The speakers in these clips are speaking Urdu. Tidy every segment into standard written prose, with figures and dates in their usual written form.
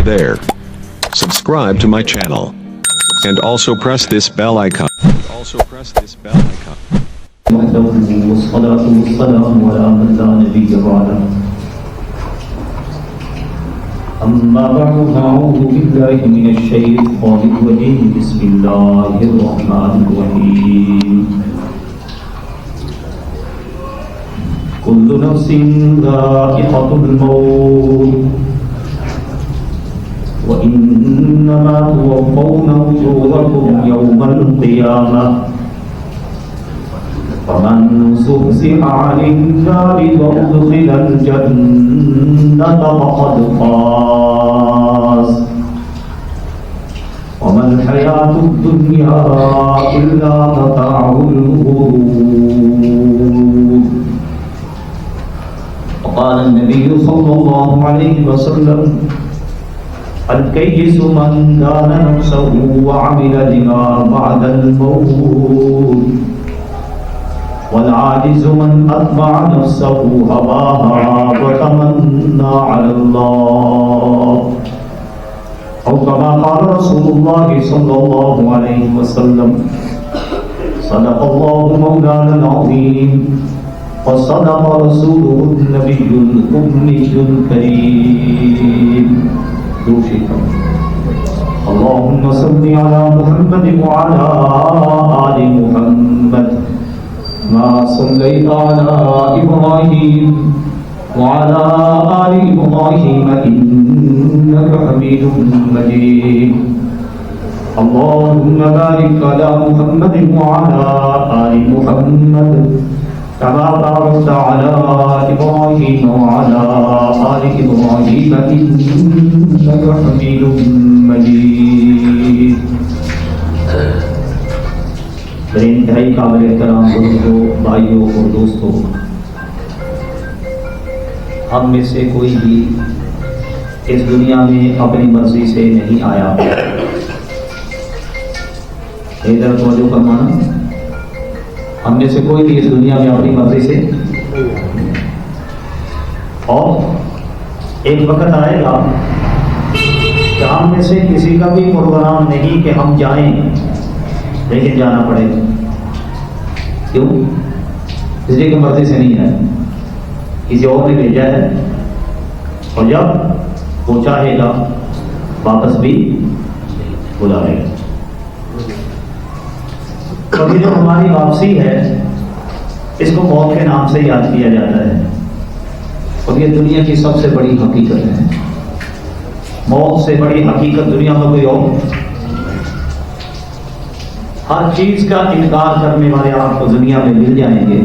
Hey there. Subscribe to my channel. And also press this bell icon. وحده والصلاة والسلام على من لا نبي بعده أما بعد فأعوذ بالله من الشيطان الرجيم بسم الله الرحمن الرحيم كل نفس ذائقة الموت وإنما توفون أجوركم يوم القيامة فمن زحزح عن النار وأدخل الجنة فقد فاز وما الحياة الدنيا إلا متاع الغرور. وقال النبي صلى الله عليه وسلم الكيس من دان نفسه وعمل لما بعد الموت والعاجز من أتبع نفسه هواها وتمنى على الله أو كما قال رسول الله صلى الله عليه وسلم صدق الله مولانا العظيم وصدق رسوله النبي الأمي الكريم. اللهم صل على محمد وعلى آل محمد ما صليت على إبراهيم وعلى آل إبراهيم إنك حميد مجيد. اللهم بارك على محمد وعلى آل محمد كما باركت على إبراهيم وعلى آل إبراهيم إنك حميد مجيد. میرے انتہائی قابل احترام بزرگوں، بھائیوں اور دوستوں، ہم میں سے کوئی بھی اس دنیا میں اپنی مرضی سے نہیں آیا. ادھر توجہ فرمانا، ہم میں سے کوئی بھی اس دنیا میں اپنی مرضی سے، اور ایک وقت آئے گا کہ ہم میں سے کسی کا بھی پروگرام نہیں کہ ہم جائیں، لیکن جانا پڑے گا. کیوں؟ اس لیے کہ مرضی سے نہیں ہے، کسی اور نے بھیجا ہے، اور جب وہ چاہے گا واپس بھی بلائے گا. کبھی جو ہماری واپسی ہے اس کو موت کے نام سے یاد کیا جاتا ہے، اور یہ دنیا کی سب سے بڑی حقیقت ہے. موت سے بڑی حقیقت دنیا میں کوئی اور؟ ہر چیز کا انکار کرنے والے آپ کو دنیا میں مل جائیں گے،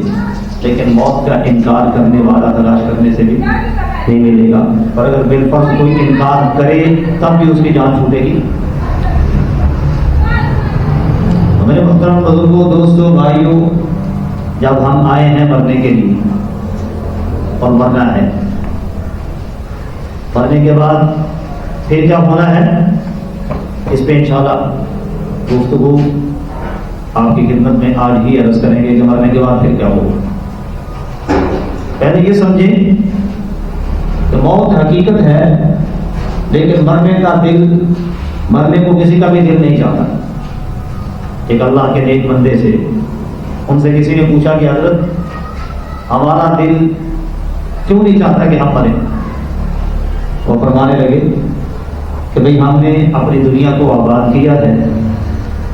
لیکن موت کا انکار کرنے والا تلاش کرنے سے بھی نہیں ملے گا. اور اگر بالفرض کوئی انکار کرے تب بھی اس کی جان چھوٹے گی. میرے محترم بزرگوں، دوستوں، بھائیوں، جب ہم آئے ہیں مرنے کے لیے اور مرنا ہے، مرنے کے بعد پھر کیا ہونا ہے اس پہ انشاءاللہ گفتگو آپ کی خدمت میں آج ہی عرض کریں گے کہ مرنے کے بعد پھر کیا ہوگا. پہلے یہ سمجھیں کہ موت حقیقت ہے، لیکن مرنے کا دل، مرنے کو کسی کا بھی دل نہیں چاہتا. ایک اللہ کے نیک بندے سے، ان سے کسی نے پوچھا کہ حضرت ہمارا دل کیوں نہیں چاہتا کہ ہم مریں؟ وہ فرمانے لگے کہ بھئی ہم نے اپنی دنیا کو آباد کیا ہے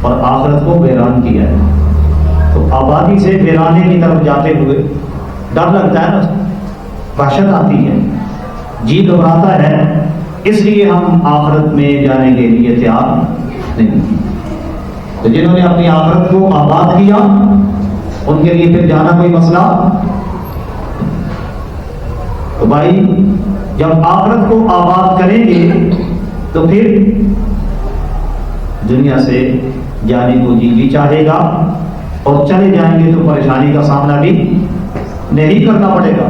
اور آخرت کو ویران کیا ہے، تو آبادی سے ویرانے کی طرف جاتے ہوئے ڈر لگتا ہے نا، وحشت آتی ہے، جی گھبراتا ہے. اس لیے ہم آخرت میں جانے کے لیے تیار نہیں. تو جنہوں نے اپنی آخرت کو آباد کیا ان کے لیے پھر جانا کوئی مسئلہ. تو بھائی جب آخرت کو آباد کریں گے تو پھر دنیا سے جانے کو جی بھی چاہے گا، اور چلے جائیں گے تو پریشانی کا سامنا بھی نہیں کرنا پڑے گا.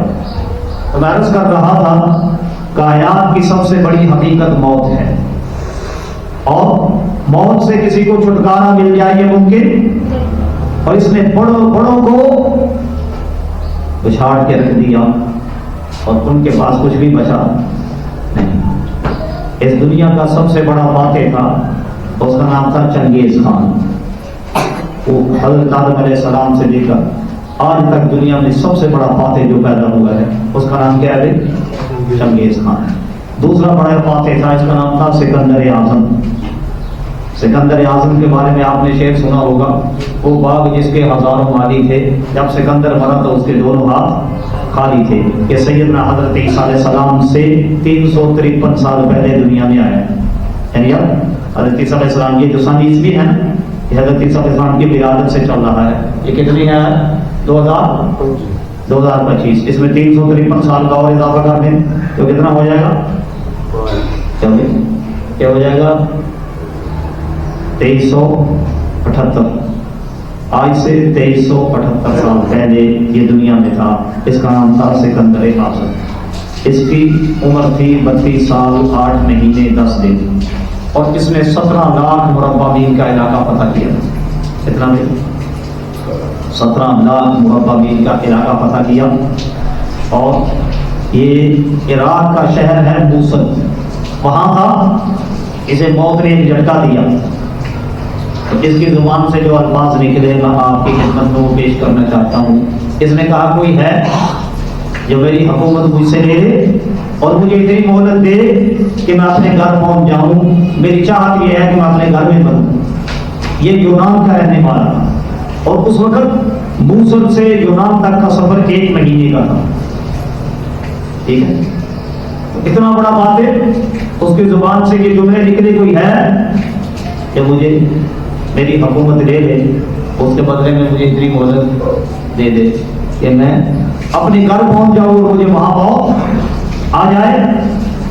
تو میں عرض کر رہا تھا کائنات کی سب سے بڑی حقیقت موت ہے، اور موت سے کسی کو چھٹکارا مل جائے یہ ممکن، اور اس نے بڑوں بڑوں کو بچھاڑ کے رکھ دیا اور ان کے پاس کچھ بھی بچا نہیں. اس دنیا کا سب سے بڑا فاتح تھا، اس کا نام تھا چنگیز خان۔ وہ حضرت آدم علیہ السلام سے لے کر آج تک دنیا میں سب سے بڑا فاتح جو پیدا ہوا ہے اس کا نام کیا ہے؟ چنگیز خان۔ دوسرا بڑا فاتح تھا، اس کا نام تھا سکندر اعظم۔ سکندر اعظم کے بارے میں آپ نے شعر سنا ہوگا، وہ باغ جس کے ہزاروں مالی تھے، جب سکندر مرا تو اس کے دونوں ہاتھ خالی تھے۔ یہ سیدنا حضرت عیسیٰ علیہ السلام سے 353 سال پہلے دنیا میں آیا، یعنی اب حضرت عیسیٰ علیہ السلام کی جو سن عیسوی ہے نا، یہ حضرت عیسیٰ علیہ السلام کی ولادت سے چل رہا ہے۔ یہ کتنی ہے؟ 2025۔ اس میں 353 سال کا اور اضافہ کر دیں تو کتنا ہو جائے گا؟ کیا ہو جائے گا؟ 2378۔ آج سے 2378 سال پہلے یہ دنیا میں تھا۔ اس کا نام تھا سکندر اعظم۔ اس کی عمر تھی 32 سال 8 مہینے 10 دن، اور اس نے 17 لاکھ مربع میل کا علاقہ فتح کیا۔ کتنا میں؟ 17 لاکھ مربع میل کا علاقہ فتح کیا۔ اور یہ عراق کا شہر ہے موصل، وہاں تھا۔ اسے موت نے ایک جھٹکا دیا، تو اس کی زبان سے جو الفاظ نکلے میں آپ کی خدمت میں وہ پیش کرنا چاہتا ہوں۔ اس نے کہا کوئی ہے جو میری حکومت مجھ سے لے لے اور مجھے اتنی مہلت دے کہ میں اپنے گھر پہنچ جاؤں۔ میری چاہت یہ ہے کہ میں اپنے گھر میں بنوں۔ یہ یونان کا رہنے والا تھا، اور اس وقت موصل سے یونان تک کا سفر 1 مہینے کا تھا۔ ٹھیک ہے، اتنا بڑا بات ہے، اس کی زبان سے یہ جملے نکلے کوئی ہے کہ مجھے میری حکومت لے لے، اس کے بدلے میں مجھے اتنی مہلت دے دے کہ میں اپنے گھر پہنچ جاؤں اور مجھے وہاں موت آ جائے۔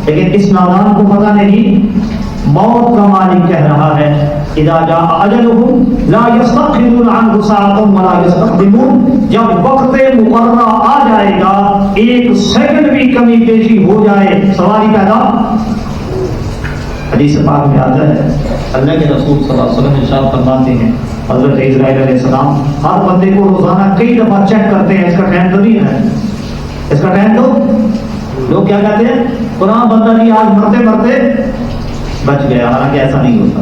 لیکن اس نادان کو پتہ نہیں موت کا مالک کہہ رہا ہے اذا جاء اجلهم لا يستأخرون عنه ساعة ولا يستقدمون۔ جب وقت مقررہ آ جائے گا، 1 سیکنڈ بھی کمی بیشی ہو جائے سواری پیدا۔ حدیث پاک میں آتا ہے، اللہ کے رسول صلی اللہ علیہ وسلم ارشاد فرماتے ہیں، حضرت اسرائیل علیہ السلام ہر بندے کو روزانہ کئی دفعہ چیک کرتے ہیں، اس کا ٹائم تو نہیں ہے، اس کا ٹائم تو لوگ کیا کہتے ہیں، قرآن بندہ نہیں آج مرتے مرتے بچ گیا، حالانکہ ایسا نہیں ہوتا۔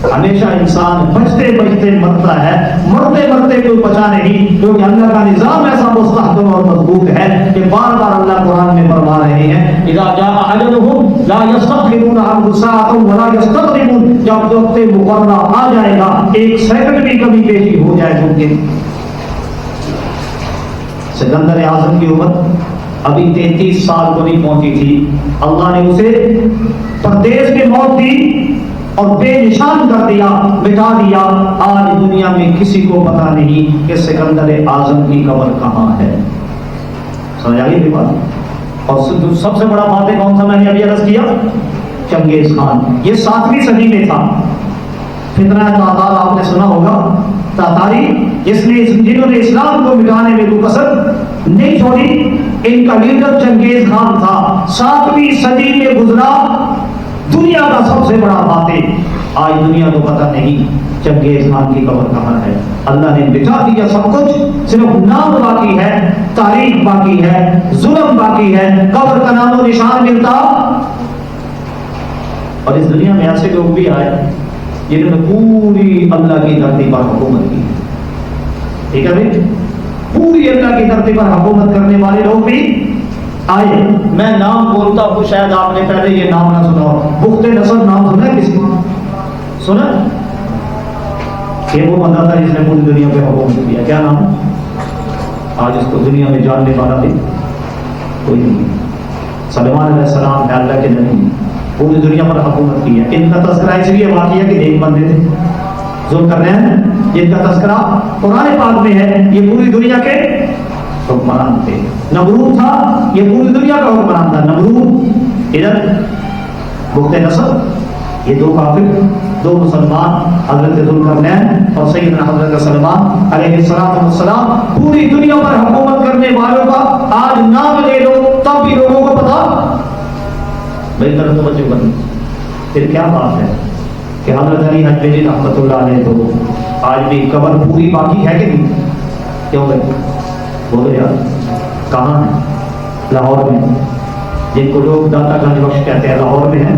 ہمیشہ انسان بچتے بچتے مرتا ہے، مرتے مرتے کوئی بچا نہیں، کیونکہ اللہ کا نظام ایسا مستحکم اور مضبوط ہے کہ بار بار اللہ قرآن میں فرما رہے ہیں اذا جاء اجلهم لا يستأخرون عنه ساعة ولا يستقدمون۔ جب وقت مقررہ آ جائے گا، 1 سیکنڈ بھی کمی بیشی ہو جائے ممکن۔ سکندر اعظم کی عمر ابھی 33 سال کو نہیں پہنچی تھی، اللہ نے اسے پردیس میں موت دی اور بے نشان کر دیا، مٹا دیا۔ آج دنیا میں کسی کو پتا نہیں کہ سکندر اعظم کی قبر کہاں ہے۔ سمجھ آئی یہ بات؟ اور سب سے بڑا بات ہے کون سا، میں نے ابھی عرض کیا، چنگیز خان۔ یہ 7ویں صدی میں تھا۔ فتنہ تاتار آپ نے سنا ہوگا، تاتاری جنہوں نے اسلام کو مٹانے میں کوئی کسر نہیں چھوڑی، ان کا لیڈر چنگیز خان تھا۔ 7ویں صدی میں گزرا، دنیا کا سب سے بڑا فاتح۔ آج دنیا کو پتہ نہیں چنگیز خان کی قبر کہاں ہے۔ اللہ نے مٹا دیا سب کچھ، صرف نام باقی ہے، تاریخ باقی ہے، ظلم باقی ہے، قبر کا نام و نشان ملتا۔ اور اس دنیا میں ایسے لوگ بھی آئے جنہوں نے پوری اللہ کی دھرتی پر حکومت کی۔ ٹھیک ہے بھائی، پوری اللہ کی دھرتی پر حکومت کرنے والے لوگ بھی آئے۔ میں نام بولتا ہوں، شاید آپ نے پہلے یہ نام نہ سنا ہو، بخت نصر نام سنا ہے کسی کو؟ سنا؟ یہ وہ بندہ تھا جس نے پوری دنیا پہ حکومت کیا۔ کیا نام؟ آج اس کو دنیا میں جاننے والا بھی کوئی نہیں۔ سلیمان علیہ السلام ہے اللہ کے نبی، پوری دنیا پر حکومت کی ہے۔ ان کا تذکرہ اس لیے واقعی ہے کہ ایک بندے تھے ظلم کر رہے ہیں، جن کا تذکرہ قرآن پاک میں ہے، یہ پوری دنیا کے حکمران تھے۔ نمرود تھا، یہ پوری دنیا کا حکمران تھا۔ نمرود ادھر، بخت نصر، یہ 2 کافر، 2 مسلمان، حضرت ذوالقرنین اور سیدنا حضرت سلیمان علیہ السلام۔ پوری دنیا پر حکومت کرنے والوں کا آج نام لے لو تب بھی لوگوں کو پتا میری طرف توجہ کرنی۔ پھر کیا بات ہے کہ حضرت علی حجویری رحمۃ اللہ علیہ تو آج بھی قبر پوری باقی ہے کہ نہیں؟ کیوں بھائی بولو یار، کہاں ہے؟ لاہور میں، جن کو لوگ داتا گنج بخش کہتے ہیں، لاہور میں ہیں۔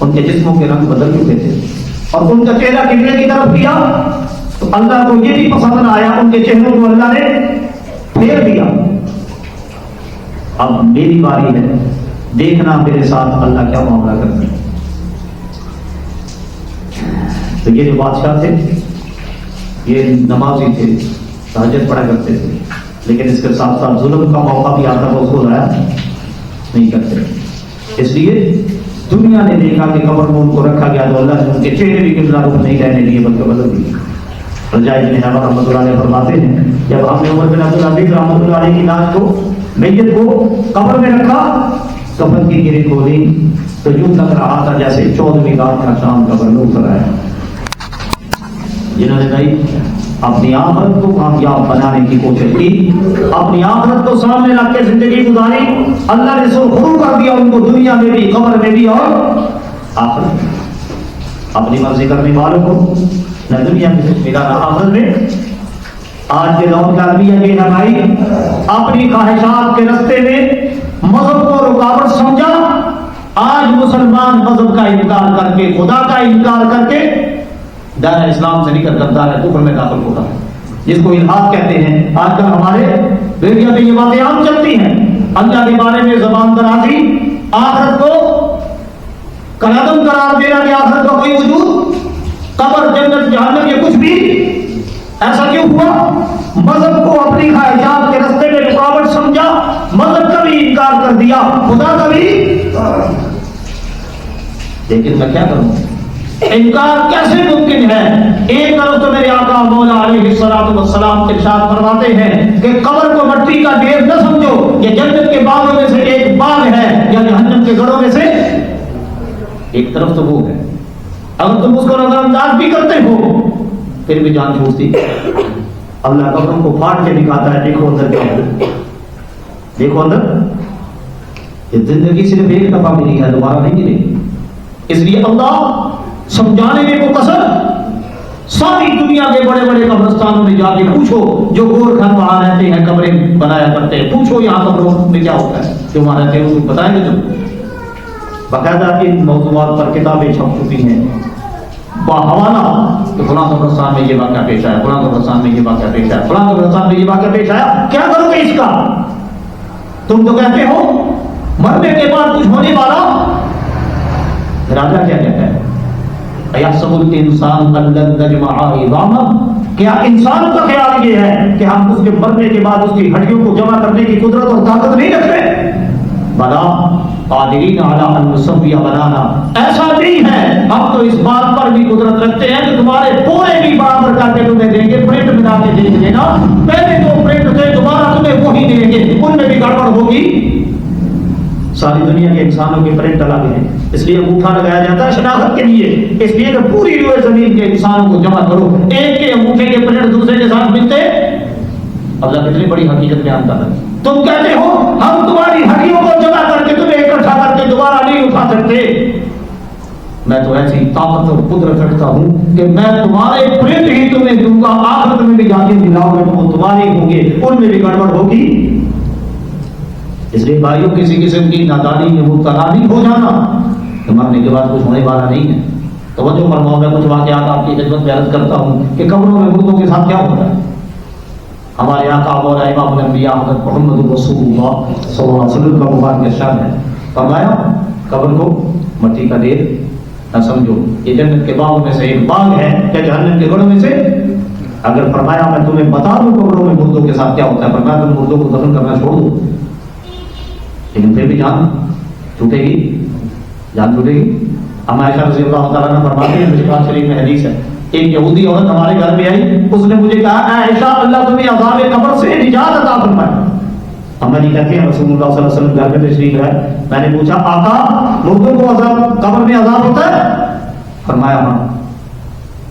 ان کے جسموں کے رنگ بدل چکے تھے اور ان کا چہرہ قبلے کی طرف کیا تو اللہ کو یہ بھی پسند نہ آیا، ان کے چہروں کو اللہ نے پھیر دیا۔ اب میری باری ہے، دیکھنا میرے ساتھ اللہ کیا معاملہ کرتے ہیں۔ تو یہ جو بادشاہ تھے یہ نمازی تھے، تہجد پڑھا کرتے تھے، لیکن اس کے ساتھ ساتھ ظلم کا موقع بھی آتا تو اس کو ضائع نہیں کرتے۔ اس لیے دنیا نے دیکھا کہ قبر میں ان کو رکھا گیا تو اللہ نے ان کے چہرے بھی قبلہ رخ نہیں رہنے دیے بلکہ بدل دیے۔ رجاء بن حیوان رحمۃ اللہ علیہ فرماتے ہیں جب ہم نے عمر بن عبدالعزیز رحمۃ اللہ علیہ کی لاش کو، میت کو قبر میں رکھا، کفن کی گری کھولی تو یوں لگ رہا تھا جیسے 14ویں رات کا شام قبر میں اتر آیا۔ جنہوں نے بھائی اپنی آخرت کو کامیاب بنانے کی کوشش کی، اپنی آخرت کو سامنے رکھ کے زندگی گزاری، اللہ نے سرخرو کر دیا ان کو دنیا میں بھی، قبر میں بھی اور آخرت میں۔ اپنی مرضی کرنے والوں کو نہ دنیا میں کچھ ملا نہ آخرت میں۔ آج کے دور کا المیہ یہ ہے بھائی، اپنی خواہشات کے رستے میں مذہب کو رکاوٹ سمجھا۔ آج مسلمان مذہب کا انکار کر کے، خدا کا انکار کر کے دائرہ اسلام سے نکل کر دائرہ کفر میں داخل ہوتا ہے، جس کو الحاد کہتے ہیں۔ آج کل ہمارے میڈیا پہ یہ باتیں عام چلتی ہیں، اللہ کے بارے میں زبان درازی، آخرت کو کلعدم قرار دینا کہ آخرت کا کوئی وجود، قبر، جنت، جہنم، یہ کچھ بھی۔ ایسا کیوں ہوا؟ مذہب کو اپنی خواہشات کے رستے میں رکاوٹ سمجھا، مذہب کا بھی انکار کر دیا، خدا کا بھی۔ لیکن میں کیا کروں، انکار کیسے ممکن ہے؟ ایک طرف تو میرے آقا مولا علیہ الصلوۃ والسلام ارشاد فرماتے ہیں کہ قبر کو مٹی کا ڈھیر نہ سمجھو، یہ جنت کے باغوں میں سے ایک باغ ہے یا جہنم کے گڑھوں میں سے ایک طرف تو وہ ہے۔ اگر تم اس کو نظر انداز بھی کرتے ہو پھر بھی جان چھوٹتی۔ اللہ قبروں کو پھاڑ کے دکھاتا ہے، دیکھو اندر کیا ہے، دیکھو اندر۔ یہ زندگی صرف ایک دفعہ ملی ہے، دوبارہ نہیں ملے گی۔ اس لیے اللہ سمجھانے میں کو کثر، ساری دنیا کے بڑے بڑے قبرستانوں میں جا کے پوچھو، جو گور کھان وہاں رہتے ہیں، قبریں بنایا کرتے ہیں، پوچھو یہاں قبروں میں کیا ہوتا ہے، جو وہاں رہتے ہیں ان کو بتائیں گے تم۔ باقاعدہ ان موضوعات پر کتابیں چھپ چکی ہیں باحوالہ کہ فلاں قبرستان میں یہ واقعہ پیش آیا، فلاں قبرستان میں یہ واقعہ پیش آیا، فلاں قبرستان میں یہ واقعہ پیش آیا۔ کیا کرو گے اس کا؟ تم تو کہتے ہو مرنے کے بعد کچھ ہونے والا۔ راجا کیا کہتا ہے؟ اَيَحْسَبُ الْإِنسَانُ أَن لَّن نَّجْمَعَ عِظَامَهُ، کیا انسان کا خیال یہ ہے کہ ہم اس کے مرنے کے بعد اس کی ہڈیوں کو جمع کرنے کی قدرت اور طاقت نہیں رکھتے؟ بلا قادرین علی ان نسوی بنانا، ایسا نہیں ہے، ہم تو اس بات پر بھی قدرت رکھتے ہیں کہ تمہارے پورے بھی برابر کر کے تمہیں دیں گے، پرنٹ ملا کے دیکھ لینا، پہلے جو پرنٹ تھے دوبارہ تمہیں وہی دیں گے، ان میں بھی گڑبڑ ہوگی۔ ساری دنیا کے انسانوں کے پرنٹ الگ ہیں، اس لیے انگوٹھا لگایا جاتا ہے شناخت کے لیے، اس لیے کہ پوری روئے زمین کے انسانوں کو جمع کرو، ایک کے انگوٹھے کے پرنٹ دوسرے کے ساتھ ملتے۔ اللہ کتنی بڑی حقیقت بیان کر رہا ہے۔ تم کہتے ہو ہم تمہاری ہڈیوں کو جمع کر کے تمہیں اکٹھا کر کے دوبارہ نہیں اٹھا سکتے، میں تو ایسی طاقت اور قدرت رکھتا ہوں کہ میں تمہارے پرنٹ ہی تمہیں دوں گا، آخرت میں بھی جا کے دلاؤ گے، وہ تمہارے ہوں گے، ان میں بھی گڑبڑ ہوگی۔ اس لیے بھائیوں کسی قسم کی نادانی میں مبتلا نہیں ہو جانا کہ مرنے کے بعد کچھ ہونے والا نہیں ہے۔ توجہ فرماؤ، میں کچھ واقعات آپ کی خدمت میں عرض کرتا ہوں کہ قبروں میں مردوں کے ساتھ کیا ہوتا ہے۔ ہمارے آقا مولا امام الانبیاء حضرت محمد رسول اللہ صلی اللہ علیہ وسلم کا مبارک ارشاد ہے، فرمایا قبر کو مٹی کا ڈھیر نہ سمجھو، یہ جنت کے باغوں میں سے ایک باغ ہے یا جہنم کے گڑھوں میں سے۔ اگر فرمایا میں تمہیں بتا دوں قبروں میں مردوں کے ساتھ کیا ہوتا ہے، فرمایا تم مردوں کو دفن کرنا چھوڑ دو، لیکن پھر بھی جان چھوٹے گی، جان چھوٹے گی۔ ہم عائشہ رضی اللہ تعالیٰ عنہ فرماتے ہیں، مشکوٰۃ شریف میں حدیث ہے، ایک یہودی عورت ہمارے گھر میں آئی، اس نے مجھے کہا اے عائشہ اللہ تمہیں عذاب قبر سے نجات عطا فرمائے۔ اما جی کہتے ہیں رسول اللہ صلی اللہ علیہ وسلم گھر میں تشریف ہے، میں نے پوچھا آقا مردوں کو عذاب قبر میں عذاب ہوتا ہے؟ فرمایا ہاں۔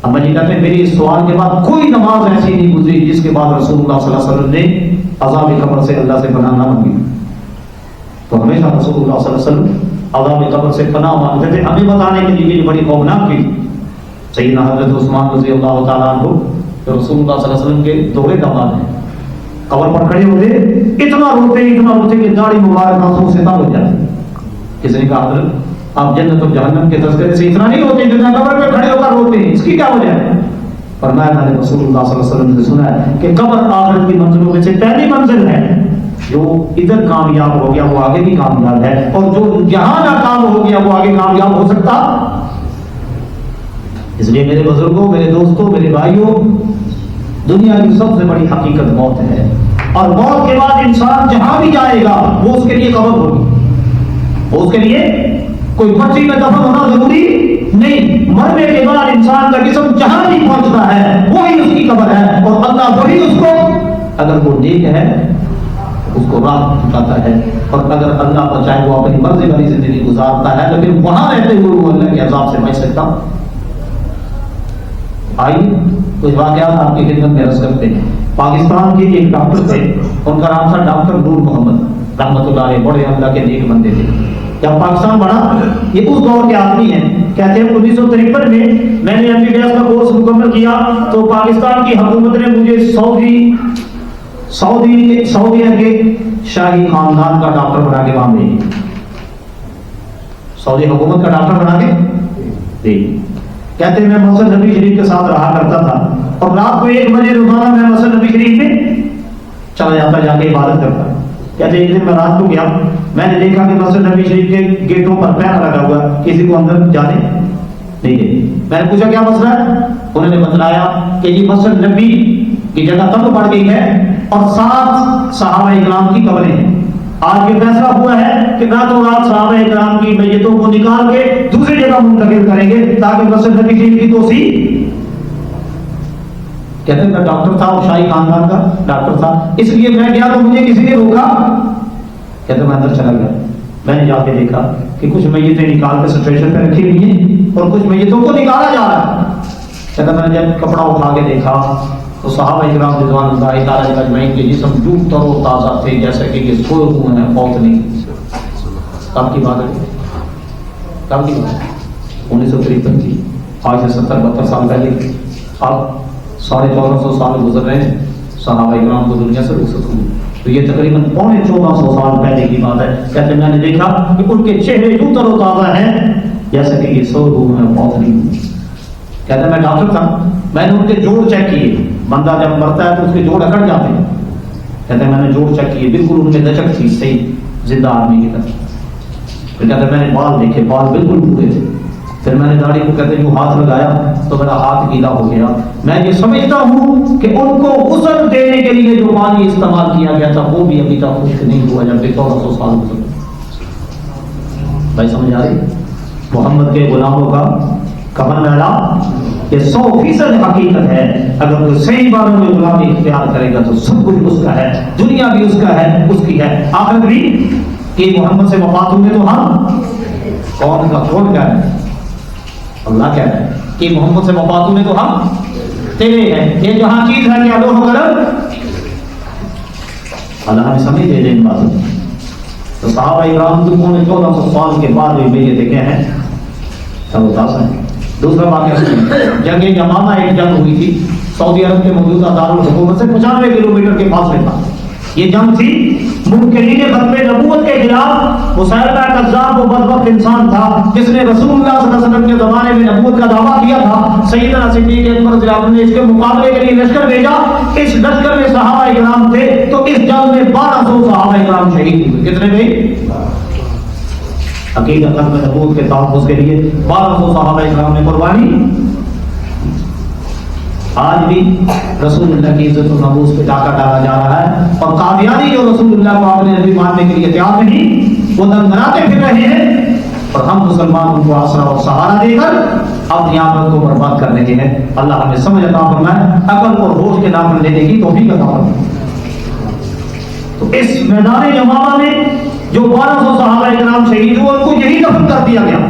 اما جی کہتے ہیں میری اس سوال کے بعد کوئی نماز ایسی نہیں گزری جس کے بعد رسول اللہ صلی اللہ علیہ وسلم نے عذاب قبر سے اللہ سے پناہ نہ مانگی۔ تو ہمیشہ رسول اللہ صلی اللہ علیہ وسلم عذاب قبر سے پناہ مانگتے تھے، ہمیں بتانے کے لیے بڑی خوفناک تھی۔ سیدنا حضرت عثمان رضی اللہ تعالیٰ عنہ جو رسول اللہ صلی اللہ علیہ وسلم کے دوہرے داماد ہیں، قبر پر کھڑے ہوتے اتنا روتے کہ داڑھی مبارک آنسوں سے تر ہو جاتی۔ کسی نے کہا حضرت آپ جنت اور جہنم کے تذکرے سے اتنا نہیں ہوتے جتنا قبر پہ کھڑے ہو کر روتے ہیں. اس کی کیا وجہ ہے؟ فرمایا میں نے رسول اللہ صلی اللہ علیہ وسلم سے سنا ہے کہ قبر آخرت کی منزلوں میں سے پہلی منزل ہے. جو ادھر کامیاب ہو گیا وہ آگے بھی کامیاب ہے, اور جو جہاں ناکام ہو گیا وہ آگے کامیاب ہو سکتا. اس لیے میرے بزرگوں, میرے دوستوں, میرے بھائیوں, دنیا کی سب سے بڑی حقیقت موت ہے, اور موت کے بعد انسان جہاں بھی جائے گا وہ اس کے لیے قبر ہوگی. وہ اس کے لیے کوئی مٹی میں دفن ہونا ضروری نہیں. مرنے کے بعد انسان کا جسم جہاں بھی پہنچتا ہے وہی اس کی قبر ہے, اور اللہ وہی اس کو, اگر وہ نیک ہے اس کو راہ دکھاتا ہے, اور اگر اللہ بچائے وہ اپنی مرضی والی زندگی گزارتا ہے تو پھر وہاں رہتے ہوئے وہ اللہ کے عذاب سے بچ سکتا. آئیے کچھ واقعات آپ کی خدمت میں عرض کرتے ہیں. پاکستان کے ایک ڈاکٹر تھے, ان کا نام تھا ڈاکٹر نور محمد رحمۃ اللہ علیہ, بڑے اللہ کے نیک بندے تھے. جب پاکستان بڑا, یہ اس دور کے آدمی ہیں, کہتے ہیں 1953 میں نے MBBS کا کورس مکمل کیا تو پاکستان کی حکومت نے مجھے سعودیہ کے شاہی خاندان کا ڈاکٹر بنا کے وہاں بھیجا. سعودی حکومت کا ڈاکٹر بنا کے بھیجا. کہتے ہیں میں مسجد نبی شریف کے ساتھ رہا کرتا تھا, اور رات کو 1 بجے روزانہ میں مسجد نبی شریف میں چلا جاتا, جا کے عبادت کرتا. کہتے ہیں ایک دن میں رات کو گیا, میں نے دیکھا کہ مسجد نبی شریف کے گیٹوں پر پہرا لگا ہوا, کسی کو اندر جانے نہیں دے. میں نے پوچھا کیا مسئلہ ہے؟ انہوں نے بتلایا کہ یہ مسجد نبی کی جگہ تب پڑ گئی ہے, اور 7 صحابہ اکرام کی قبریں ہیں. آج یہ فیصلہ ہوا ہے کہ راتوں رات صحابہ اکرام کی میتوں کو نکال کے دوسری جگہ منتقل کریں گے تاکہ مسجد نبی شریف کی توسیع. کہتے ہیں میں ڈاکٹر تھا, اور شاہی خاندان کا ڈاکٹر تھا, اس لیے میں گیا تو مجھے کسی نے روکا. کہتے ہیں میں اندر چلا گیا, میں نے جا کے دیکھا کہ کچھ میتیں نکال کے سچویشن پہ رکھی ہوئی ہیں اور کچھ میتوں کو نکالا جا رہا ہے. کہتے ہیں میں نے جب کپڑا اٹھا کے دیکھا تو صحابہ اکرام رضوان اللہ تعالی اجمعین کے جسم یوں تر و تازہ تھے جیسے کہ یہ سوئے ہوئے ہیں, فوت نہیں. کب کی بات ہے؟ کب کی بات ہے؟ 1953 کی, آج سے 70-72 سال پہلے. اب 1450 سال گزر رہے ہیں, صحابہ اکرام کو دنیا سے رخصت ہوئے, تو یہ تقریباً 1450 سال پہلے کی بات ہے. کہتے ہیں میں نے دیکھا کہ ان کے چہرے یوں تر و تازہ ہیں جیسے کہ یہ سوئے ہوئے ہیں, فوت نہیں ہوئے. کہتے ہیں میں ڈاکٹر تھا, میں نے ان کے جوڑ چیک کیے. بندہ جب مرتا ہے تو اس کے جوڑ اکڑ جاتے ہیں. کہتے ہیں میں نے جوڑ چیک کیے, بالکل ان میں لچک تھی, صحیح زندہ آدمی کی طرح. پھر کہتے ہیں میں نے بال دیکھے, بال بالکل پورے تھے. پھر میں نے داڑھی کو کہتے ہیں جو ہاتھ لگایا تو میرا ہاتھ گیلا ہو گیا. میں یہ سمجھتا ہوں کہ ان کو غسل دینے کے لیے جو پانی استعمال کیا گیا تھا وہ بھی ابھی تک خشک نہیں ہوا جب 1400 سال گزر. بھائی سمجھ آ رہی؟ محمد کے غلاموں کا کفن میلا یہ 100% حقیقت ہے. اگر کوئی صحیح باروں میں غلامی اختیار کرے گا تو سب کچھ اس کا ہے, دنیا بھی اس کا ہے, اس کی ہے, آخرت بھی. کہ محمد سے وفات ہوئے تو ہم کون کا کون کیا ہے؟ اللہ کہہ رہا ہے کہ محمد سے وفات ہوئے تو ہم تیرے ہیں. یہ جہاں چیز ہے کیا لوہ قلم, اللہ ہمیں سمجھ دے دے ان باتوں. تو صحابہ اکرام کو 1400 سال کے بعد بھی یہ دیکھے ہیں سب اداس ہیں. دوسرا واقعہ سنیں, جنگ یمامہ ایک جنگ ہوئی تھی سعودی عرب کے موجودہ دارالحکومت سے 95 کلومیٹر کے فاصلے پر. یہ جنگ تھی منکرین ختم نبوت کے خلاف. مسیلمہ کذاب وہ بدبخت انسان تھا جس نے رسول اللہ صلی اللہ علیہ وسلم کے زمانے میں نبوت کا دعویٰ کیا تھا. سیدنا صدیق اکبر رضی اللہ عنہ نے اس کے مقابلے کے لیے لشکر بھیجا. اس لشکر میں صحابہ اکرام تھے, تو اس جنگ میں 1200 صحابہ اکرام شہید ہوئے. کتنے بھائی؟ عقیدہ ختم نبوت کے تحفظ کے لیے 1200 صحابہ اکرام نے قربانی. آج بھی رسول اللہ کی عزت و نفوس پہ ڈاکہ ڈالا جا رہا ہے, اور قادیانی جو رسول اللہ کو اپنے نبی ماننے کے لیے تیار نہیں, وہ دنگناتے پھر رہے ہیں, اور ہم مسلمان ان کو آسرا اور سہارا دے کر اپنی آمد کو برباد کر رہے ہیں. اللہ ہمیں سمجھ عطا فرمائے, عقل اور ہوش کے نام لینے کی توفیق عطا فرمائے. تو اس میدان یمامہ میں جو 1200 صحابہ اکرام شہید ہوئے ان کو یہی دفن کر دیا گیا.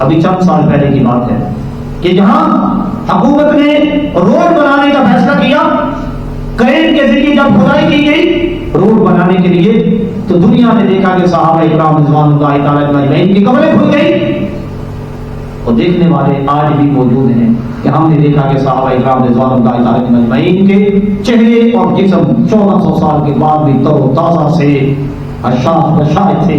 ابھی چند سال پہلے کی بات ہے کہ جہاں حکومت نے روڈ بنانے کا فیصلہ کیا, کرین کے ذریعے جب کھدائی کی گئی روڈ بنانے کے لیے, تو دنیا نے دیکھا کہ صحابہ اکرام رضوان اللہ تعالی اجمعین کی قبریں کھل گئی. اور دیکھنے والے آج بھی موجود ہیں کہ ہم نے دیکھا کہ صحابہ اکرام رضوان اللہ تعالی اجمعین کے چہرے اور جسم 1400 سال کے بعد بھی تر و تازہ سے اشاف بشاعت سے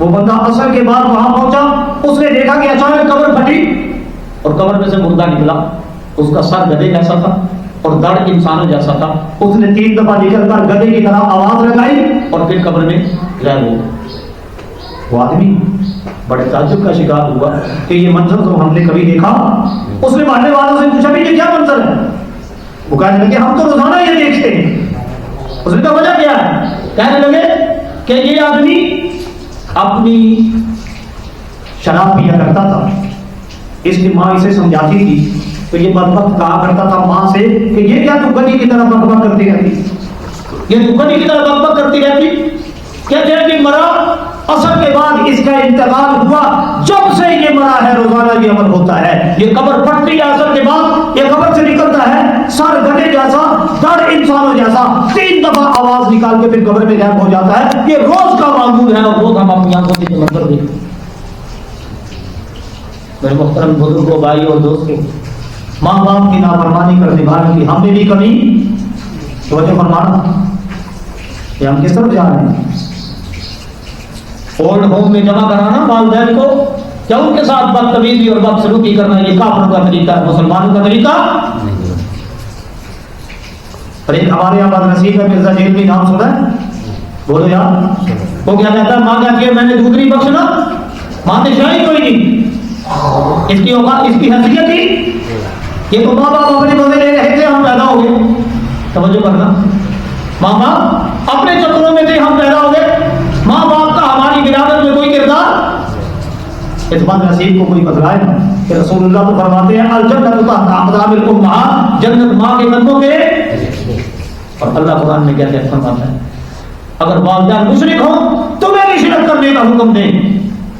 وہ بندہ عصر کے بعد وہاں پہنچا، اس نے دیکھا کہ اچانک قبر پھٹی اور قبر میں سے مردہ نکلا، اس کا سر گدھے جیسا تھا اور دڑ انسانوں جیسا تھا۔ اس نے 3 دفعہ نکل کر گدھے کی طرح آواز لگائی اور پھر قبر میں غائب ہو گیا۔ وہ آدمی بڑے تعجب کا شکار ہوا کہ یہ منظر تو ہم نے کبھی دیکھا۔ اس نے محلے والوں سے پوچھا بھی یہ کیا منظر ہے؟ وہ کہنے لگے ہم تو روزانہ یہ دیکھتے ہیں۔ اس نے کہا وجہ کیا ہے؟ کہنے لگے کہ یہ آدمی اپنی شراب پیا کرتا تھا، اس کی ماں اسے سمجھاتی تھی تو یہ بدبخت کہا کرتا تھا ماں سے کہ یہ کیا تو گدی کی طرح بک کرتی رہتی، یہ تو گدی کی طرح بک کرتی رہتی۔ کہتے ہیں کہ مرا عصر کے بعد اس کا انتقال ہوا، جب سے یہ مرا ہے روزانہ یہ عمل ہوتا ہے، یہ قبر پھٹتی ہے عصر کے بعد، یہ قبر سے نکلتا ہے سر گدھے جیسا دڑ انسانوں جیسا، 3 دفعہ آواز نکال کے پھر قبر میں غائب ہو جاتا ہے۔ یہ روز کا معمول ہے اور روز ہم اپنی آنکھوں سے منظر دیکھتے ہیں۔ میرے محترم بزرگوں، بھائی اور دوستوں، ماں باپ کی نافرمانی کرنے والوں کی ہم نے بھی کمی توجہ فرمانا کہ ہم کس طرف جا رہے ہیں۔ اولڈ ہوم میں جمع کرانا والدین کو، کیا ان کے ساتھ بدتمیزی اور بدسلوکی کرنا یہ کافروں کا طریقہ ہے، مسلمانوں کا طریقہ؟ اور ایک ہمارے یہاں بد نصیب ہے مرزا جیلوی، نام سنا ہے؟ بولو یار، وہ کیا کہتا ہے ماں کہتی ہے میں نے دودھ نہیں بخشنا، ماں نے شاہی کوئی نہیں، اس کی اوقات اس کی حیثیت تھی، یہ تو ماں باپ اپنے مزے لے رہے تھے ہم پیدا ہو گئے۔ توجہ کرنا، ماں باپ اپنے چکروں میں تھے ہم پیدا ہو گئے، ماں باپ کا ہماری ولادت میں کوئی کردار؟ اس بد نصیب کو کوئی بتلائے نا کہ رسول اللہ تو فرماتے ہیں الجنت تحت اقدام الامہات، جنت ماں کے قدموں کے۔ اور اللہ قرآن میں کیا فرماتا ہے اگر والدین مشرک ہوں تمہیں بھی شرک کرنے کا حکم دیں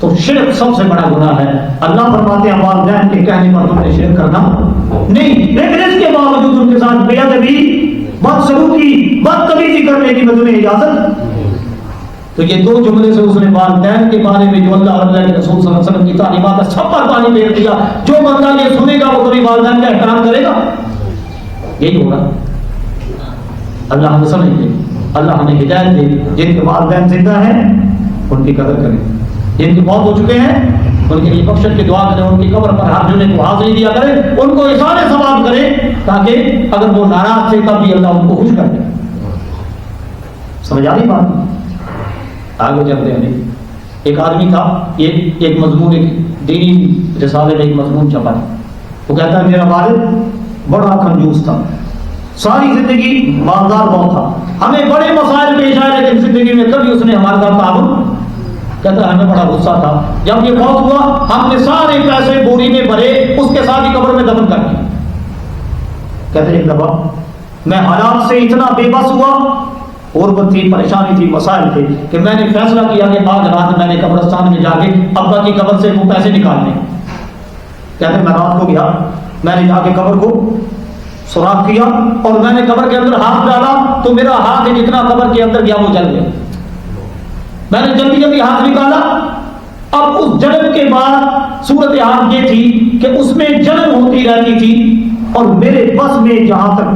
تو شرک سب سے بڑا گناہ ہے۔ اللہ فرماتے ہیں والدین کے کہنے پر تم نے شرک کرنا نہیں، لیکن اس کے باوجود ان کے ساتھ بے ادبی، بدسلوکی، بدتمیزی کرنے کی میں تمہیں اجازت۔ تو یہ 2 جملے سے اس نے والدین کے بارے میں جو اللہ اور اللہ کے رسول صلی اللہ علیہ وسلم کی تعلیمات کا چھپر پانی پھیر دیا۔ جو بندہ یہ سنے گا وہ کبھی والدین کا احترام کرے گا؟ یہی ہوگا۔ اللہ ہمیں سمجھ دے، اللہ ہمیں ہدایت دے۔ جن کے والدین زندہ ہیں ان کی قدر کریں، جن کے موت ہو چکے ہیں ان کے لیے بخشش کی دعا کریں، ان کی قبر پر ہاتھ جوڑنے کو حاضری دیا کریں، ان کو اثارے ثواب کریں تاکہ اگر وہ ناراض تھے تب بھی اللہ ان کو خوش کر دے۔ سمجھ آ رہی بات؟ آگے چلتے ہیں۔ ایک آدمی تھا، یہ ایک مضمون، ایک دینی رسالے میں ایک مضمون چھپا ہے، وہ کہتا ہے میرا والد بڑا کنجوس تھا، ساری زندگی مالدار بہت تھا، ہمیں بڑے مسائل پیش آئے لیکن زندگی میں کبھی اس نے ہمارے ساتھ تعاون، کہتا ہے ہمیں بڑا غصہ تھا، جب یہ فوت ہوا ہم نے سارے پیسے بوری میں بھرے اس کے ساتھ ہی قبر میں دفن کر دیا۔ کہتے ہیں ایک دفعہ میں حالات سے اتنا بے بس ہوا، غربت تھی، پریشانی تھی، مسائل تھے کہ میں نے فیصلہ کیا کہ آج رات میں نے قبرستان میں جا کے ابا کی قبر سے وہ پیسے نکالنے۔ کہتے ہیں میں رات کو گیا، میں نے جا کے قبر کو سوراخ کیا اور میں نے قبر کے اندر ہاتھ ڈالا تو میرا ہاتھ جتنا قبر کے اندر گیا وہ جل گیا۔ میں نے جلدی جلدی ہاتھ نکالا۔ اب اس جنم کے بعد صورتحال یہ تھی کہ اس میں جنم ہوتی رہتی تھی اور میرے بس میں جہاں تک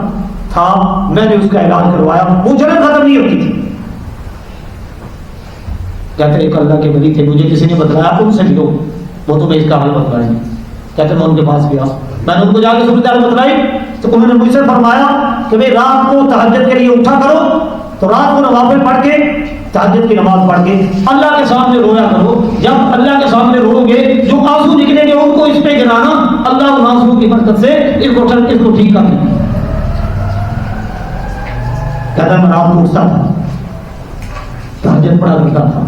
تھا میں نے اس کا علاج کروایا، وہ جنم ختم نہیں ہوتی تھی۔ کہتے ایک اللہ کے ولی تھے، مجھے کسی نے بتلایا ان سے ملو، وہ تمہیں اس کا حل بتلائیں گے۔ کہتے میں ان کے پاس گیا، میں نے ان کو جا کے صورتحال بتلائی تو انہوں نے مجھ سے فرمایا کہ بھائی رات کو تہجد کے لیے اٹھا کرو، تو رات کو نوافل پڑھ کے تہجد کی نماز پڑھ کے اللہ کے سامنے رویا کرو، جب اللہ کے سامنے رو گے جو آنسو نکلیں گے ان کو اس پہ گرانا، اللہ ان آنسو کی برکت سے اس کو ٹھیک کر دے۔ کہتا میں رات کو اٹھتا تھا، تہجد پڑھا کرتا تھا،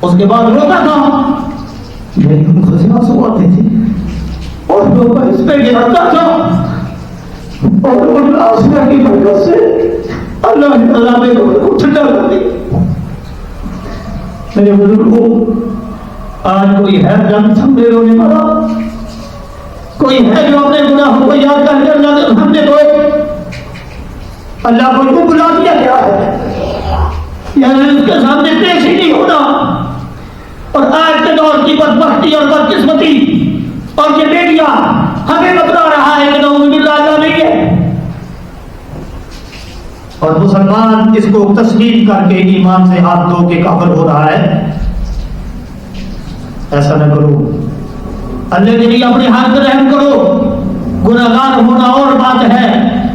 اس کے بعد روتا تھا، میری آنکھوں سے آنسو آتے تھے اور میں اس پہ گراتا تھا اور ان آنسو کی برکت سے اللہ نے عذاب قبر کو ٹھنڈا کر دیا۔ میرے بزرگوں، آج کوئی ہے جان سمجھے رونے والا؟ کوئی ہے جو اپنے گناہوں کو یاد کر کے اللہ کے سامنے روئے؟ اللہ کو کیوں بلا دیا گیا ہے؟ یعنی اس کے سامنے پیش ہی نہیں ہونا۔ اور آج کے دور کی بدبختی اور بدقسمتی اور یہ میڈیا ہمیں بتلا رہا ہے کہ نعوذ باللہ اللہ نہیں ہے، اور مسلمان اس کو تسلیم کر کے ایمان سے ہاتھ دھو کے کافر ہو رہا ہے۔ ایسا نہ کرو. اللہ کے لیے اپنے ہاتھ میں رحم کرو. گناہگار ہونا اور بات ہے,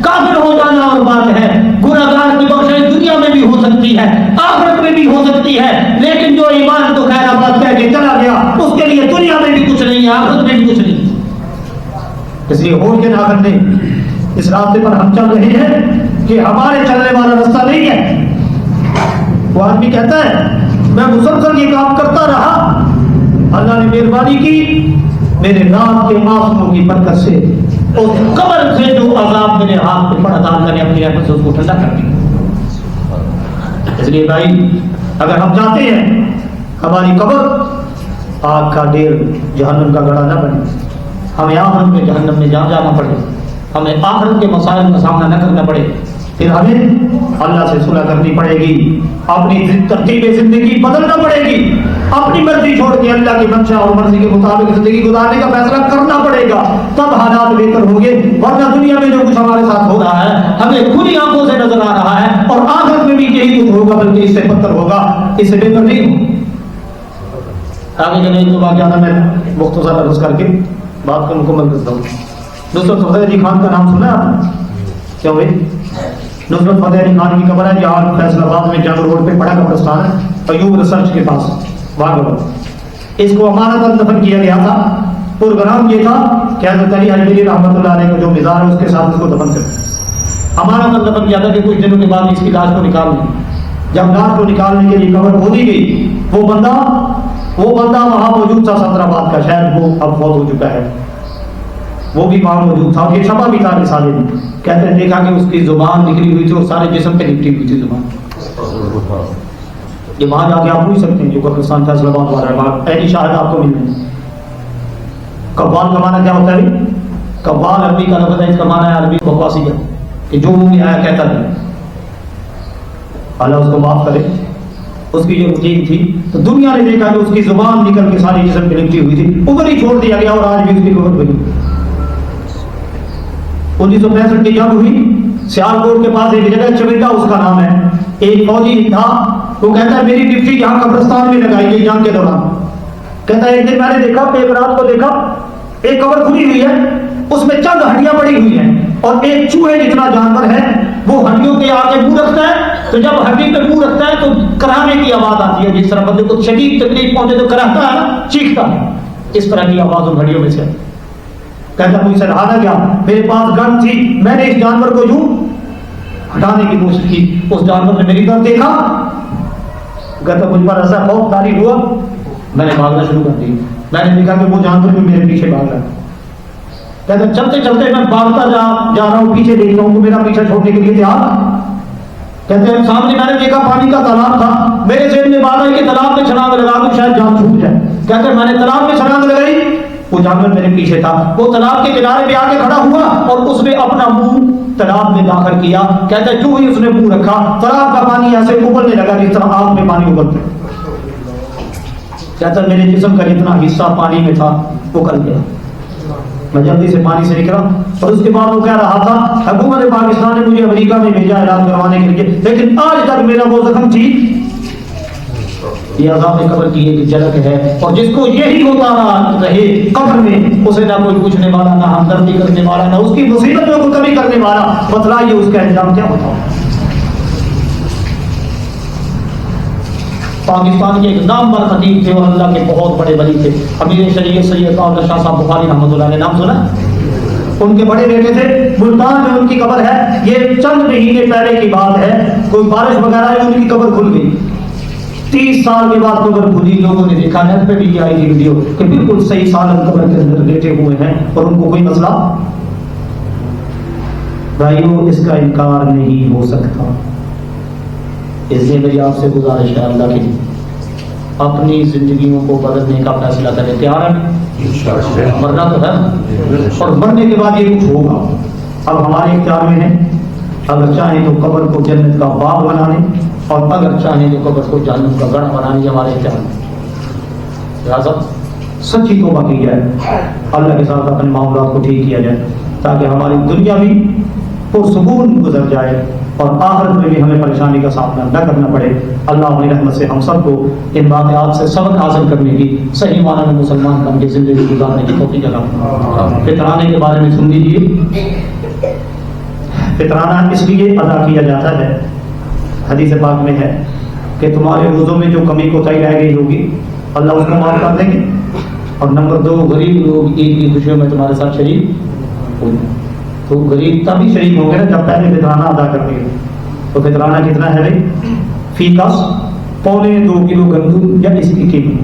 کافر ہو جانا اور بات ہے. گناہگار کی بخشش دنیا میں بھی ہو سکتی ہے, آخرت میں بھی ہو سکتی ہے, لیکن جو ایمان تو خیر آباد کہہ کے چلا گیا اس کے لیے دنیا میں بھی کچھ نہیں ہے, آخرت میں بھی کچھ نہیں. اس لیے ہو کے نہ کرنے. اس راستے پر ہم چل رہے ہیں کہ ہمارے چلنے والا راستہ نہیں ہے. وہ آدمی کہتا ہے میں مسلسل یہ کام کرتا رہا, اللہ نے مہربانی کی میرے رات کے آنسوؤں کی برکت سے اس قبر سے جو عذاب میرے ہاتھ پہ پڑا تھا, اللہ نے اپنی رحمت سے اس کو ٹھنڈا کر دیا. اس لیے بھائی اگر ہم چاہتے ہیں ہماری قبر آگ کا ڈیر جہنم کا گڑھا نہ بنے, ہمیں آخرت میں جہنم میں جانا پڑے, ہمیں آخرت کے مسائل کا سامنا نہ کرنا پڑے, پھر ہمیں اللہ سے صلح کرنی پڑے گی, اپنی ترتیب زندگی بدلنا پڑے گی, اپنی مرضی چھوڑ کے اللہ کی منشا اور مرضی کے مطابق زندگی گزارنے کا فیصلہ کرنا پڑے گا, تب حالات بہتر ہوں گے. ورنہ دنیا میں جو کچھ ہمارے ساتھ ہو رہا ہے ہمیں کھلی آنکھوں سے نظر آ رہا ہے, اور آخرت میں بھی یہی کچھ ہوگا بلکہ اس سے بدتر ہوگا, اس سے بہتر نہیں ہوگا. آگے چلے ایک دو واقعہ میں مختصر عرض کر کے بات کو مکمل کرتا ہوں. نصرت فتح علی خان کا نام سنا ہے آپ نے؟ کیوں بھائی؟ نصرت فتح علی خان کی قبر ہے جہاں فیصل آباد میں جنگ روڈ پہ بڑا قبرستان ہے, ایوب ریسرچ کے پاس باغ. اس کو امانت دفن کیا گیا تھا. پروگرام یہ تھا کہ حضرت علی حجویری رحمۃ اللہ علیہ کا جو مزار ہے اس کے ساتھ اس کو دفن کریں. امانت دفن کیا تھا کہ کچھ دنوں کے بعد اس کی لاش کو نکال لیں. جب لاش کو نکالنے کے لیے قبر کھودی گئی, وہ بندہ وہاں موجود تھا سطر آباد کا, شاید وہ اب فوت ہو چکا ہے, وہ بھی وہاں موجود تھا. یہ چھپا بھی تھا رسالے میں. کہتے ہیں دیکھا کہ اس کی زبان نکلی ہوئی تھی اور سارے جسم پہ لپٹی ہوئی تھی زبان. یہ وہاں جا کے آپ پوچھ سکتے ہیں جو پاکستان فیصل آباد والا ہے, پہلی شاہد آپ کو مل رہی ہے. قوال کا معنی کیا ہوتا ہے؟ قوال عربی کا لفظ ہے, اس کا معنی ہے عربی بکواسی کا, کہ جو منہ میں آیا کہتا ہے. اللہ اس کو معاف کرے. اس کی جو روٹین تھی تو دنیا نے دیکھا کہ اس کی زبان نکل کے ساری جسم پہ لپٹی ہوئی تھی, ادھر ہی چھوڑ دیا گیا اور آج بھی اس کی قبر بنی. 1965 کی جنگ ہوئی, سیالکوٹ کے پاس ایک جگہ چویٹا اس کا نام ہے, ایک فوجی تھا, وہ کہتا ہے میری ڈپٹی یہاں قبرستان میں لگائی گئی جنگ کے دوران. کہتا ہے ایک دن میں نے دیکھا, ایک رات کو دیکھا ایک قبر کھلی ہوئی ہے, اس میں چند ہڈیاں پڑی ہوئی ہیں, اور ایک چوہے جتنا جانور ہے وہ ہڈیوں کے آگے منہ رکھتا ہے, تو جب ہڈی پہ منہ رکھتا ہے تو کراہنے کی آواز آتی ہے, جس طرح بندے کو شدید تکلیف پہنچے تو کراہتا ہے نا, چیختا ہے, اس طرح کی آواز ان ہڈیوں میں سے. کہتا مجھ سے رہا نہ گیا, میرے پاس گن تھی, میں نے اس جانور کو یوں ہٹانے کی کوشش کی, اس جانور نے میری طرف دیکھا. کہتا مجھ پر ایسا خوف طاری ہوا, میں نے بھاگنا شروع کر دی. میں نے دیکھا کہ وہ جانور بھی میرے پیچھے بھاگ رہا ہے. کہتا چلتے چلتے میں بھاگتا جا رہا ہوں, پیچھے دیکھ رہا ہوں, میرا پیچھا چھوڑنے کے لیے تیار. کہتے ہیں سامنے میں نے دیکھا پانی کا تالاب تھا, میرے ذہن میں بات آئی کہ تالاب میں چھلانگ لگا دوں شاید جان چھوٹ جائے. کہتے ہیں میں نے تالاب میں چھلانگ لگائی, وہ جانور میرے پیچھے تھا, وہ تالاب کے کنارے پہ آ کے کھڑا ہوا اور اس نے اپنا منہ تالاب میں داخل کیا. کہتا ہے جو ہی اس نے منہ رکھا تالاب کا پانی ایسے ابلنے لگا جس طرح آگ میں پانی ابلتا ہے. کہتا ہے میرے جسم کا جتنا حصہ پانی میں تھا وہ کل گیا. میں جلدی سے پانی سے نکلا, اور اس کے بعد وہ کہہ رہا تھا حکومت پاکستان نے مجھے امریکہ میں بھیجا علاج کروانے کے لیے, لیکن آج تک میرا وہ زخم ٹھیک. یہ عذاب قبر کی ایک جھلک ہے, اور جس کو یہی ہوتا رہے قبر میں, اسے نہ کوئی پوچھنے والا, نہ ہمدردی کرنے والا, نہ اس کی مصیبتوں کو کمی کرنے والا. بتلائیے اس کا انجام کیا ہوتا. پاکستان کے ایک نامور خطیب تھے اور اللہ کے بہت بڑے ولی تھے, امیر شریعت سید طاہر شاہ صاحب بخاری رحمۃ اللہ علیہ, نام سنا؟ ان کے بڑے بیٹے تھے, ملتان میں ان کی قبر ہے. یہ چند مہینے پہلے کی بات ہے, کوئی بارش وغیرہ ہے, ان کی قبر کھل گئی. 30 سال کے بعد قبر کھلی, لوگوں نے دیکھا, نیٹ پہ بھی آئی تھی ویڈیو کہ بالکل صحیح سالن قبر کے اندر لیٹے ہوئے ہیں اور ان کو کوئی مسئلہ. بھائیو اس کا انکار نہیں ہو سکتا. اس لیے میری آپ سے گزارش ہے, اللہ کی اپنی زندگیوں کو بدلنے کا فیصلہ کریں. تیار ہے؟ مرنا تو ہے, اور مرنے کے بعد یہ کچھ ہوگا. اب ہمارے اختیار میں ہے, اگر چاہیں تو قبر کو جنت کا باغ بنانے, اور اگر چاہیں تو قبر کو جہنم کا گڑھ بنانے ہمارے اختیار میں. لہٰذا سچی توبہ کی جائے, اللہ کے ساتھ اپنے معاملات کو ٹھیک کیا جائے, تاکہ ہماری دنیا بھی پرسکون گزر جائے اور آخرت میں بھی ہمیں پریشانی کا سامنا نہ کرنا پڑے. اللہ اپنی رحمت سے ہم سب کو ان واقعات سے سبق حاصل کرنے کی, صحیح معنی میں مسلمان بن کے زندگی گزارنے کی توفیق عطا فرمائے. فطرانے کے بارے میں سن لیجیے. فطرانہ اس لیے ادا کیا جاتا ہے, حدیث پاک میں ہے کہ تمہارے روزوں میں جو کمی کوتاہی رہ گئی ہوگی اللہ اس کو معاف کر دیں گے. اور نمبر 2, غریب لوگ عید کی خوشیوں میں تمہارے ساتھ شریک ہوں گے. تو غریب تبھی شریک ہوں گے نا جب پہلے فطرانہ ادا کر دیں. تو فطرانہ کتنا ہے بھائی؟ فی کس 2.25 کلو گندم یا اس کی قیمت.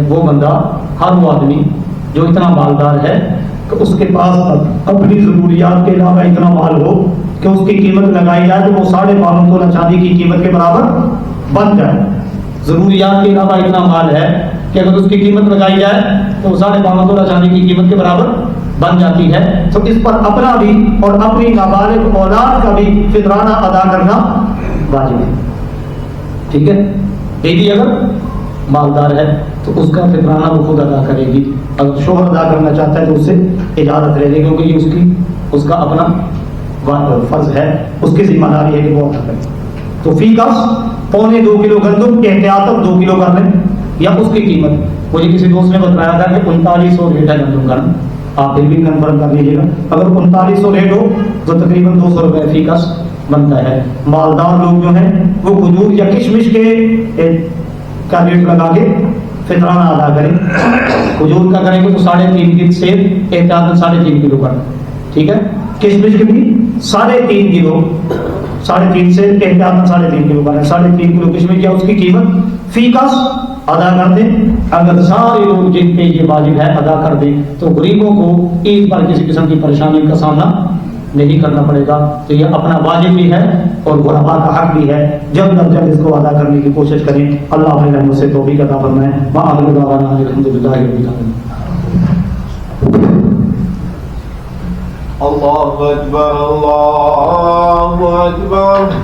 وہ بندہ, ہر وہ آدمی جو اتنا مالدار ہے کہ اس کے پاس اپنی ضروریات کے علاوہ اتنا مال ہو کہ اس کی قیمت لگائی جائے تو وہ 52.5 تولہ چاندی کی قیمت کے برابر بن جائے. ضروریات کے علاوہ اتنا مال ہے کہ اگر اس کی قیمت لگائی جائے تو 52.5 تولہ چاندی کی قیمت کے برابر بن جاتی ہے. تو اس پر اپنا بھی اور اپنی نابالغ اولاد کا بھی فطرانہ ادا کرنا واجب ہے. ٹھیک ہے, بیوی اگر مالدار ہے تو اس کا فطرانہ وہ خود ادا کرے گی. اگر شوہر ادا کرنا چاہتا ہے تو اس سے اجازت لے لے, کیونکہ یہ اس کا اپنا فرض ہے, اس کی ذمہ داری ہے کہ وہ ادا کرے. تو فی کس 2.25 کلو گندم احتیاطاً 2 کلو کر لیں, یا اس کی قیمت مجھے کسی دوست نے بتایا تھا کہ 3900 ریٹ ہے گندم کا. آپ پھر بھی کنفرم کر لیجیے گا. اگر 3900 ریٹ ہو تو تقریباً 200 روپے فی کس بنتا ہے. مالدار لوگ جو ہیں وہ کھجور یا کشمش کے کا ریٹ لگا کے فطرانہ ادا کریں. کھجور کا کریں گے تو 3.5 کلو سیب احتیاطاً 3.5 کلو کر. ٹھیک ہے, کشمش کے بھی 3.5 کلو, 3.5 سے احتیاطاً 3.5 کلو کریں. 3.5 کلو کشمش یا اس کی قیمت فی کس ادا کر دیں. اگر سارے لوگ جن پہ یہ واجب ہے ادا کر دیں تو غریبوں کو عید پر کسی قسم کی پریشانی کا سامنا نہیں کرنا پڑے گا. تو یہ اپنا واجب بھی ہے اور غرباء کا حق بھی ہے. جلد از جلد اس کو ادا کرنے کی کوشش کریں. اللہ اپنے رحمت سے توفیق عطا فرمائے. وآخر دعوانا الحمدللہ رب العالمین. اللہ اکبر اللہ اکبر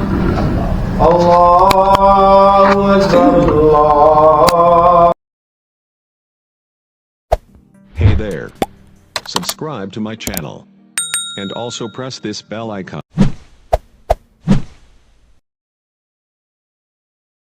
اللہ اکبر اللہ. Hey there. Subscribe to my channel. And also press this bell icon.